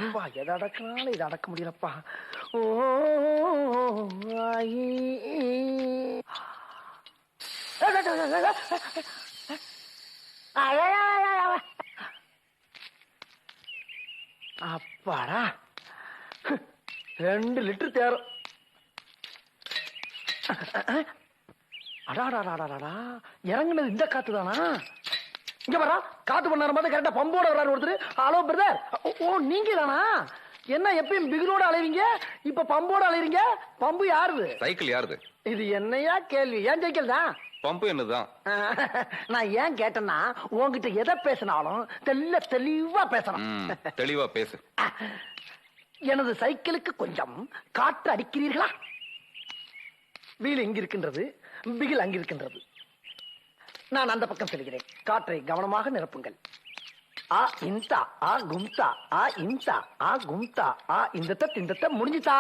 அப்பா எதை அடக்கினாலும் இதை அடக்க முடியலப்பா. ஓ ஆயி. அப்பாடா 2 லிட்டர் தேரும். அடாடாடாடாடா இறங்குனது இந்த காத்து தானா? இங்க வரா காத்து பண்ண மாதிரி கரெக்டா பம்போட வர்றாரு ஒருத்தர். Hello brother. ஓ நீங்க தானா? என்ன எப்பயும் பிகிலோட அலைவீங்க, இப்ப பம்போட அலைவீங்க? பம்பு யாருது? சைக்கிள் யாருது? இது என்னையா கேள்வி? ஏன் சைக்கிள் தான். பம்பு என்னதான்? நான் ஏன் கேட்டேன்னா உன்கிட்ட எதை பேசினாலும் தெளிவா பேசணும். தெளிவா பேசு. எனது சைக்கிளுக்கு கொஞ்சம் காற்று அடிக்கிறீர்களா? வீல் எங்க இருக்கின்றது, பிகில் அங்க இருக்கின்றது. நான் அந்த பக்கம் செல்கிறேன். காற்றை கவனமாக நிரப்புங்கள். ஆ இந்தா ஆ கும்தா ஆ இந்தா ஆ கும்தா ஆ இந்த முடிஞ்சுதா?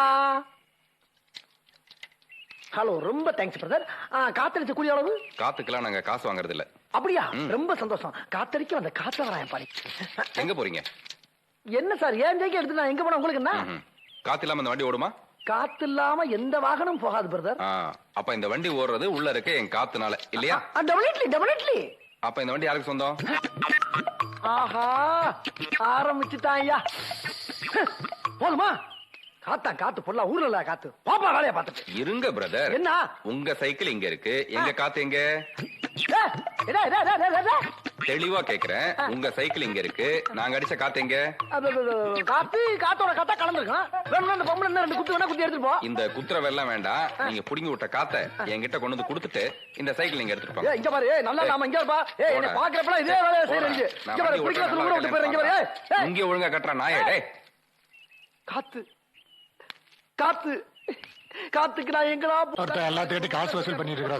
ஹலோ ரொம்ப தேங்க்ஸ் பிரதர். காத்தடிச்ச கூலி அளவு? காத்துக்கெல்லாம் நாங்க காசு வாங்குறது இல்ல. அப்படியா? ரொம்ப சந்தோஷம். காத்தடிக்க வந்த காத்த வராயன் பாடி. எங்க போறீங்க? என்ன சார் ஏன் ஜெயிக்க எடுத்து நான் எங்க போனா உங்களுக்கு என்ன? காத்து இல்லாம இந்த வண்டி ஓடுமா? காத்து இல்லாம எந்த வாகனம் போகாது பிரதர். அப்ப இந்த வண்டி ஓடுறது உள்ள இருக்க என் காத்துனால இல்லையா? டெபினெட்லி. அப்ப இந்த வண்டி யாருக்கு சொந்தம்? ஆஹா ஆரம்பிச்சுட்டான் ஐயா. போதுமா? காத்தா காத்து பொருளா ஊர்ல காத்து பாப்பா வேலைய பாத்துட்டு இருங்க பிரதர். என்ன உங்க சைக்கிள் இங்க இருக்கு, எங்க காத்து எங்க? தெளிவா கேக்குறேன். உங்க சைக்கிள் இங்க இருக்கு, நாங்க அடிச்ச காத்து எங்க? காத்து காத்தோட காத்தா கலந்துருக்கோம். வேணும்னா அந்த பொம்பளை 2 குத்து வேணா குத்தி எடுத்துட்டு போ. இந்த குத்துற வெள்ளம் வேண்டாம். நீங்க புடுங்கி விட்ட காத்த என்கிட்ட கொண்டு வந்து கொடுத்துட்டு இந்த சைக்கிள் நீங்க எடுத்துட்டு போங்க. இங்க பாரு நல்லா நாம இங்க இருப்பா. என்ன பாக்குறப்பல இதே வேலைய செய்றீங்க. இங்க பாரு புடிக்கல சொல்ல விட்டு போறீங்க. இங்க பாரு இங்க ஒழுங்கா கட்டற நாயே. டேய் காத்து காத்து காத்துக்கு நான் எங்கடா எல்லாத்துக்கிட்ட காசு வசூல் பண்ணிட்டு இருக்கா?